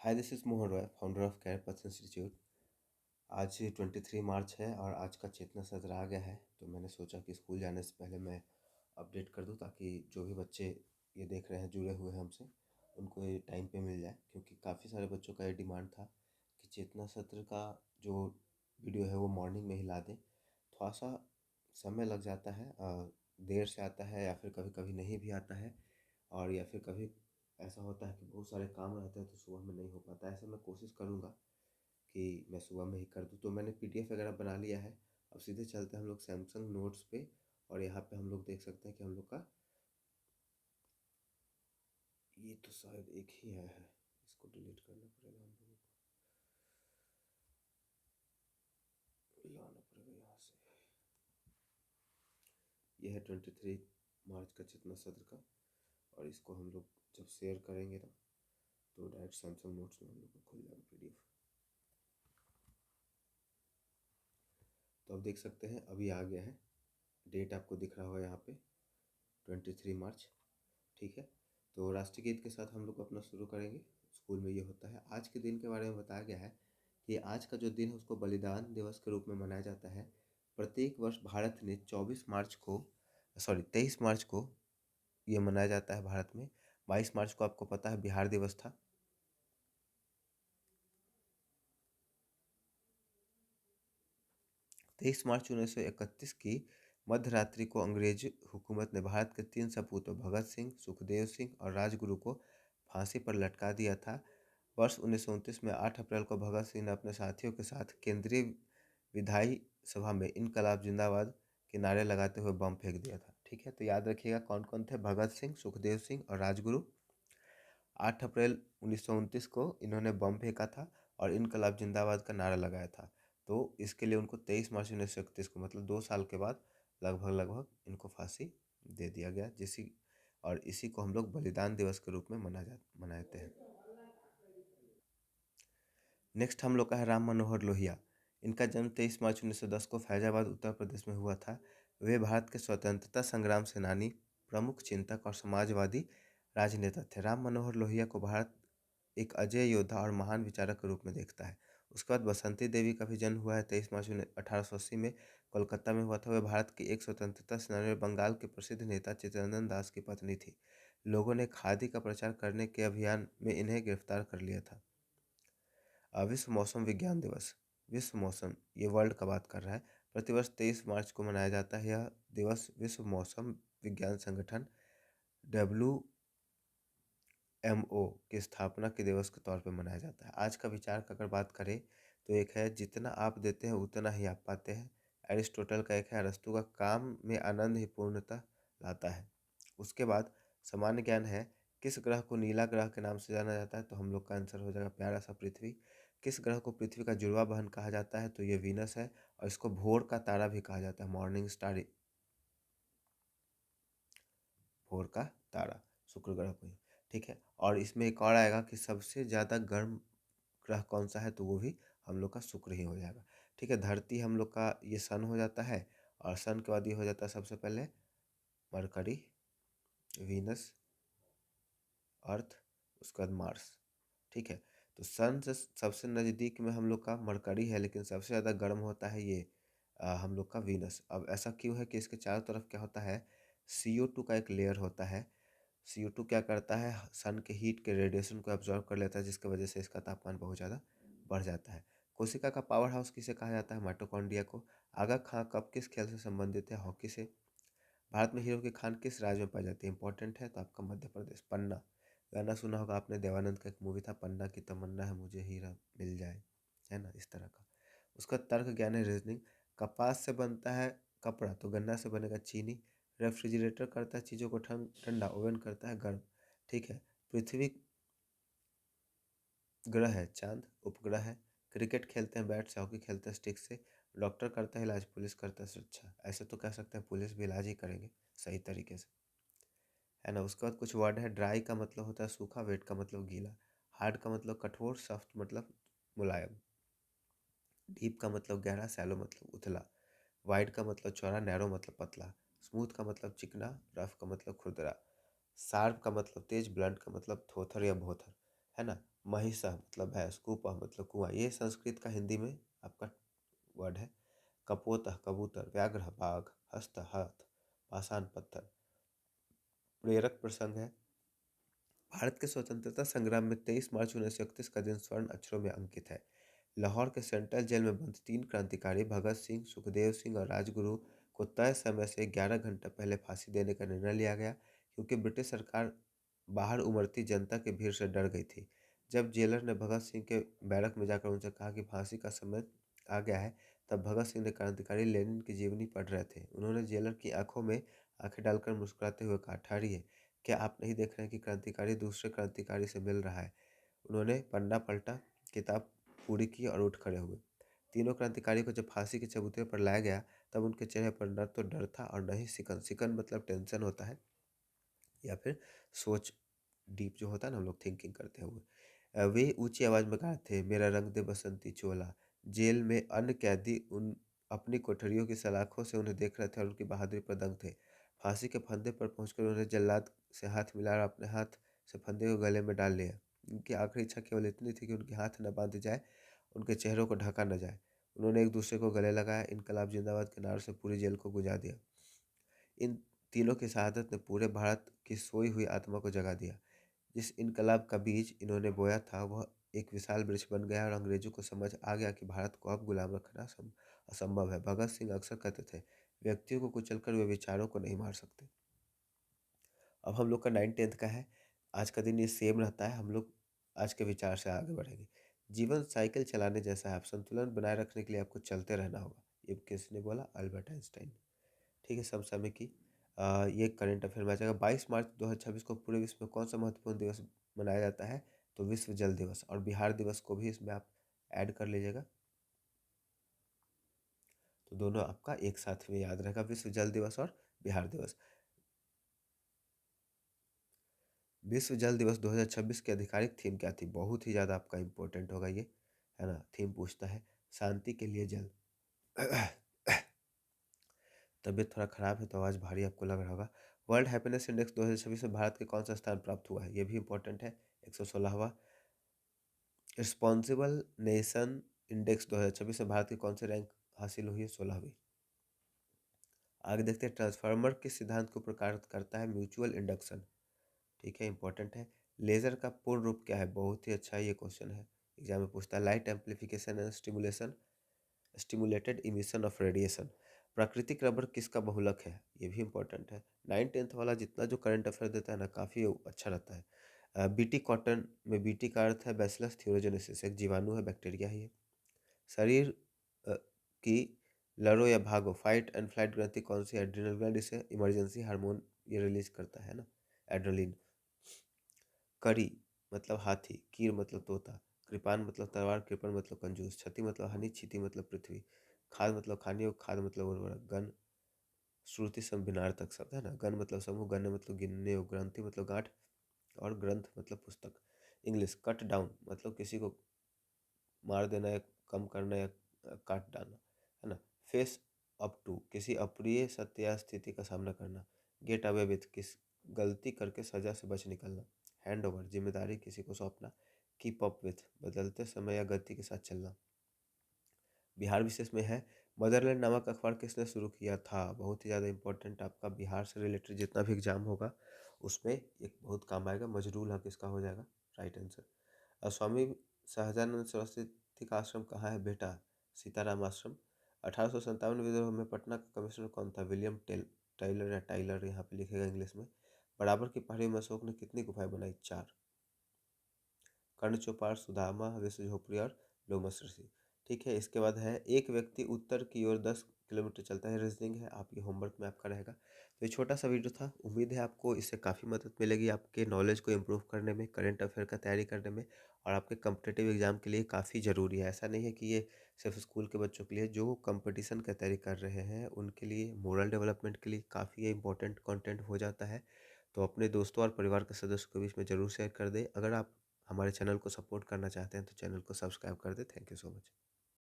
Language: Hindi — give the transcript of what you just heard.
Hi, this is Mohan Roy, founder of Career Path Institute. आज 23 मार्च है और आज का चेतना सत्र आ गया है, तो मैंने सोचा कि स्कूल जाने से पहले मैं अपडेट कर दूं ताकि जो भी बच्चे ये देख रहे हैं जुड़े हुए हैं हमसे, उनको ये टाइम पे मिल जाए, क्योंकि काफ़ी सारे बच्चों का ये डिमांड था कि चेतना सत्र का जो वीडियो है वो मॉर्निंग में ही ला दें। थोड़ा सा समय लग जाता है, देर से आता है या फिर कभी कभी नहीं भी आता है, और या फिर कभी ऐसा होता है कि बहुत सारे काम रहते हैं तो सुबह में नहीं हो पाता। ऐसे मैं कोशिश करूँगा कि मैं सुबह में ही कर दूँ। तो मैंने पीडीएफ वगैरह बना लिया है। अब सीधे चलते हैं हम लोग सैमसंग नोट्स पे, और यहाँ पे हम लोग देख सकते हैं कि हम लोग का ये तो शायद एक ही है, इसको डिलीट करना पड़ेगा, हम लोगों को लाना पड़ेगा यहाँ से। यह है 23 मार्च का चेतना सत्र का, और इसको हम लोग जब शेयर करेंगे ना तो डायरेक्ट सैमसंग नोट्स में हम लोग को खुल जाएगा पीडीएफ। तो अब देख सकते हैं अभी आ गया है, डेट आपको दिख रहा होगा यहाँ पे 23 मार्च। ठीक है, तो राष्ट्रीय गीत के साथ हम लोग अपना शुरू करेंगे। स्कूल में ये होता है। आज के दिन के बारे में बताया गया है कि आज का जो दिन है उसको बलिदान दिवस के रूप में मनाया जाता है। प्रत्येक वर्ष भारत ने 23 मार्च को ये मनाया जाता है भारत में। 22 मार्च को आपको पता है बिहार दिवस था। 23 मार्च 1931 की मध्य रात्रि को अंग्रेज हुकूमत ने भारत के 3 सपूतों भगत सिंह, सुखदेव सिंह और राजगुरु को फांसी पर लटका दिया था। वर्ष 1929 में 8 अप्रैल को भगत सिंह ने अपने साथियों के साथ केंद्रीय विधायी सभा में इनकलाब जिंदाबाद के नारे लगाते हुए बम फेंक दिया था। ठीक है, तो याद रखिएगा कौन कौन थे, भगत सिंह, सुखदेव सिंह और राजगुरु। 8 अप्रैल 1929 को इन्होंने बम फेंका था और इनकलाब जिंदाबाद का नारा लगाया था। तो इसके लिए उनको 23 मार्च 1931 को, मतलब 2 साल के बाद लगभग इनको फांसी दे दिया गया, इसी को हम लोग बलिदान दिवस के रूप में मनाते हैं। नेक्स्ट हम लोग का है राम मनोहर लोहिया। इनका जन्म 23 मार्च 1910 को फैजाबाद उत्तर प्रदेश में हुआ था। वे भारत के स्वतंत्रता संग्राम सेनानी, प्रमुख चिंतक और समाजवादी राजनेता थे। राम मनोहर लोहिया को भारत एक अजय योद्धा और महान विचारक के रूप में देखता है। उसके बाद बसंती देवी का भी जन्म हुआ है 23 मार्च 1880 में, कोलकाता में हुआ था। वह भारत की एक स्वतंत्रता सेनानी और बंगाल के प्रसिद्ध नेता चित्तरंजन दास की पत्नी थी। लोगों ने खादी का प्रचार करने के अभियान में इन्हें गिरफ्तार कर लिया था। विश्व मौसम विज्ञान दिवस। विश्व मौसम, ये वर्ल्ड का बात कर रहा है, प्रतिवर्ष 23 मार्च को मनाया जाता है। यह दिवस विश्व मौसम विज्ञान संगठन WMO की स्थापना के दिवस के तौर पर मनाया जाता है। आज का विचार का अगर बात करें तो एक है, जितना आप देते हैं उतना ही आप पाते हैं। एरिस्टोटल का एक है, अरस्तु का, काम में आनंद ही पूर्णता लाता है। उसके बाद सामान्य ज्ञान है, किस ग्रह को नीला ग्रह के नाम से जाना जाता है, तो हम लोग का आंसर हो जाएगा प्यारा सा पृथ्वी। किस ग्रह को पृथ्वी का जुड़वा बहन कहा जाता है, तो ये वीनस है, और इसको भोर का तारा भी कहा जाता है, मॉर्निंग स्टार, भोर का तारा शुक्र ग्रह को ही। ठीक है, और इसमें एक और आएगा कि सबसे ज़्यादा गर्म ग्रह कौन सा है, तो वो भी हम लोग का शुक्र ही हो जाएगा। ठीक है, धरती हम लोग का ये सन हो जाता है, और सन के बाद ये हो जाता है सबसे पहले मरकरी, वीनस, अर्थ, उसके बाद मार्स। ठीक है, तो सन से सबसे नज़दीक में हम लोग का मरकरी है, लेकिन सबसे ज़्यादा गर्म होता है ये हम लोग का वीनस। अब ऐसा क्यों है कि इसके चारों तरफ क्या होता है, CO2 का एक लेयर होता है। CO2 क्या करता है, सन के हीट के रेडिएशन को एब्जॉर्ब कर लेता है, जिसकी वजह से इसका तापमान बहुत ज़्यादा बढ़ जाता है। कोशिका का पावर हाउस किसे कहा जाता है, माइटोकॉन्ड्रिया को। आगा खां कब किस खेल से संबंधित है, हॉकी से। भारत में हीरो की खान किस राज्य में पाई जाती है, इंपॉर्टेंट है, तो आपका मध्य प्रदेश, पन्ना। गाना सुना होगा आपने, देवानंद का एक मूवी था, पन्ना की तमन्ना है मुझे हीरा मिल जाए, है ना, इस तरह का। उसका तर्क ज्ञान है, रीजनिंग। कपास से बनता है कपड़ा, तो गन्ना से बनेगा चीनी। रेफ्रिजरेटर करता है चीज़ों को ठंडा, ओवन करता है गर्म। ठीक है, पृथ्वी ग्रह है, चांद उपग्रह है। क्रिकेट खेलते हैं बैट से, हॉकी खेलते हैं स्टिक से। डॉक्टर करता है इलाज, पुलिस करता है सुरक्षा। ऐसे तो कह सकते हैं पुलिस भी इलाज ही करेंगे सही तरीके से, है ना। उसके बाद कुछ वर्ड है, ड्राई का मतलब होता है सूखा, वेट का मतलब गीला, हार्ड का मतलब कठोर, सॉफ्ट मतलब मुलायम, डीप का मतलब गहरा, सैलो मतलब उथला, वाइड का मतलब चौड़ा, नैरो मतलब पतला, स्मूथ का मतलब चिकना, रफ का मतलब खुरदरा, शार्प का मतलब तेज, ब्लंट का मतलब थोथर या भोथर, है ना। महिषा मतलब भैंस, कूपा मतलब कुआं, ये संस्कृत का हिंदी में आपका वर्ड है। कपोतः कबूतर, व्याघ्र बाघ, हस्त हाथ, पाषाण पत्थर। प्रेरक प्रसंग है। भारत के स्वतंत्रता संग्राम में 23 मार्च 1931 का दिन स्वर्ण अक्षरों में अंकित है। लाहौर के सेंट्रल जेल में बंद 3 क्रांतिकारी भगत सिंह, सुखदेव सिंह और राजगुरु को तय समय से 11 घंटा पहले फांसी देने का निर्णय लिया गया, क्योंकि ब्रिटिश सरकार बाहर उमड़ती जनता की भीड़ से डर गई थी। जब जेलर ने भगत सिंह के बैरक में जाकर उनसे कहा कि फांसी का समय आ गया है, तब भगत सिंह ने क्रांतिकारी लेनिन की जीवनी पढ़ रहे थे। उन्होंने जेलर की आंखों में आंखें डालकर मुस्कुराते हुए कहा, ठहरिए, क्या आप नहीं देख रहे हैं कि क्रांतिकारी दूसरे क्रांतिकारी से मिल रहा है? उन्होंने पन्ना पलटा, किताब पूरी की और उठ खड़े हुए। तीनों क्रांतिकारियों को जब फांसी के चबूतरे पर लाया गया, तब उनके चेहरे पर न तो डर था और न ही सिकन। सिकन मतलब टेंशन होता है, या फिर सोच, डीप जो होता है ना, हम लोग थिंकिंग करते हैं वो। वे ऊंची आवाज में गा रहे थे, मेरा रंग दे बसंती चोला। जेल में अन्य कैदी उन अपनी कोठरियों की सलाखों से उन्हें देख रहे थे और उनकी बहादुरी पर दंग थे। फांसी के फंदे पर पहुंचकर उन्होंने जल्लाद से हाथ मिलाया और अपने हाथ से फंदे को गले में डाल लिया। उनकी आखिरी इच्छा केवल इतनी थी कि उनके हाथ न बांधे जाए, उनके चेहरों को ढका न जाए। उन्होंने एक दूसरे को गले लगाया, इनकलाब जिंदाबाद के नारों से पूरी जेल को गुंजा दिया। इन तीनों की शहादत ने पूरे भारत की सोई हुई आत्मा को जगा दिया। जिस इनकलाब का बीज इन्होंने बोया था, वह एक विशाल वृक्ष बन गया और अंग्रेजों को समझ आ गया कि भारत को अब गुलाम रखना असंभव है। भगत सिंह अक्सर कहते थे, व्यक्तियों को कुचलकर वे विचारों को नहीं मार सकते। अब हम लोग का 9th का है। आज का दिन ये सेम रहता है। हम लोग आज के विचार से आगे बढ़ेंगे। जीवन साइकिल चलाने जैसा है, आप संतुलन बनाए रखने के लिए आपको चलते रहना होगा। ये किसने बोला? Albert Einstein. ठीक है, समसामयिक की ये करंट अफेयर में आ जाएगा। 22 मार्च 2026 को पूरे विश्व में कौन सा महत्वपूर्ण दिवस मनाया जाता है? तो विश्व जल दिवस। और बिहार दिवस को भी इसमें आप ऐड कर लीजिएगा, तो दोनों आपका एक साथ में याद रहेगा, विश्व जल दिवस और बिहार दिवस। विश्व जल दिवस 2026 की आधिकारिक थीम क्या थी? बहुत ही ज़्यादा आपका इम्पोर्टेंट होगा ये, है ना। थीम पूछता है शांति के लिए जल। तबीयत थोड़ा खराब है तो आवाज़ भारी आपको लग रहा होगा। वर्ल्ड हैप्पीनेस इंडेक्स 2026 में भारत के कौन सा स्थान प्राप्त हुआ है? ये भी इंपॉर्टेंट है, 116वां। रिस्पॉन्सिबल नेशन इंडेक्स 2026 में भारत की कौन सी रैंक हासिल हुई है? 16वीं। आगे देखते हैं, ट्रांसफार्मर किस सिद्धांत को प्रकार करता है? Mutual induction. ठीक है, इंपॉर्टेंट है। लेजर का पूर्ण रूप क्या है? बहुत ही अच्छा ये क्वेश्चन है, एग्जाम में पूछता है। Light amplification and stimulation, stimulated emission of radiation. प्राकृतिक रबर किसका बहुलक है? ये भी इंपॉर्टेंट है। 9th वाला जितना जो करंट अफेयर देता है ना, काफ़ी अच्छा रहता है। बीटी कॉटन में बीटी का अर्थ है बैसिलस थ्यूरोजेनेसिस, एक जीवाणु है, बैक्टीरिया ही है। शरीर की लड़ो या भागो, फाइट एंड फ्लाइट ग्रंथि कौन सी? एड्रिनल ग्लैंड, इसे इमरजेंसी हार्मोन ये रिलीज करता है ना, एड्रेनलिन। करी मतलब हाथी, कीर मतलब तोता, कृपान मतलब तलवार, कृपण मतलब कंजूस, क्षति मतलब हानि, क्षिति मतलब पृथ्वी, खाद मतलब खानी और खाद मतलब उर्वरक। गण श्रुति संभिनार्थक शब्द है ना। गण मतलब समूह, गण मतलब गिनने और ग्रंथि मतलब गांठ, और ग्रंथ मतलब पुस्तक। इंग्लिश कट डाउन मतलब किसी को मार देना या कम करना या काट डालना, है ना। फेस अप टू किसी अप्रिय सत्य या स्थिति का सामना करना। गेट अवे विथ किस गलती करके सजा से बच निकलना। हैंड ओवर जिम्मेदारी किसी को सौंपना। कीप अप विथ बदलते समय या गति के साथ चलना। बिहार विशेष में है, मदरलैंड नामक अखबार किसने शुरू किया था? बहुत ही ज़्यादा इंपॉर्टेंट, आपका बिहार से रिलेटेड जितना भी एग्जाम होगा उसमें एक बहुत काम आएगा। मजरूल हक इसका हो जाएगा राइट आंसर। स्वामी सहजानंद सरस्वती का आश्रम कहाँ है बेटा? सीताराम आश्रम। 1857 विद्रोह में पटना का कमिश्नर कौन था? विलियम टाइलर या टाइलर यहाँ पे लिखेगा इंग्लिश में। बराबर की पहाड़ी में अशोक ने कितनी गुफाएं बनाई? 4। कर्ण चौपाल, सुदामा, विश्व झोपड़ी और लोमस ऋषि। ठीक है, इसके बाद है, एक व्यक्ति उत्तर की ओर 10 किलोमीटर चलता है। रीजनिंग है, आपकी होमवर्क में आपका रहेगा। तो ये छोटा सा वीडियो था, उम्मीद है आपको इससे काफ़ी मदद मिलेगी आपके नॉलेज को इम्प्रूव करने में, करंट अफेयर का तैयारी करने में, और आपके कम्पिटेटिव एग्जाम के लिए काफ़ी ज़रूरी है। ऐसा नहीं है कि ये सिर्फ स्कूल के बच्चों के लिए, जो कंपटीशन का तैयारी कर रहे हैं उनके लिए, मोरल डेवलपमेंट के लिए काफ़ी ये इंपॉर्टेंट कंटेंट हो जाता है। तो अपने दोस्तों और परिवार के सदस्यों के बीच में ज़रूर शेयर कर दें। अगर आप हमारे चैनल को सपोर्ट करना चाहते हैं तो चैनल को सब्सक्राइब कर दें। Thank you so much.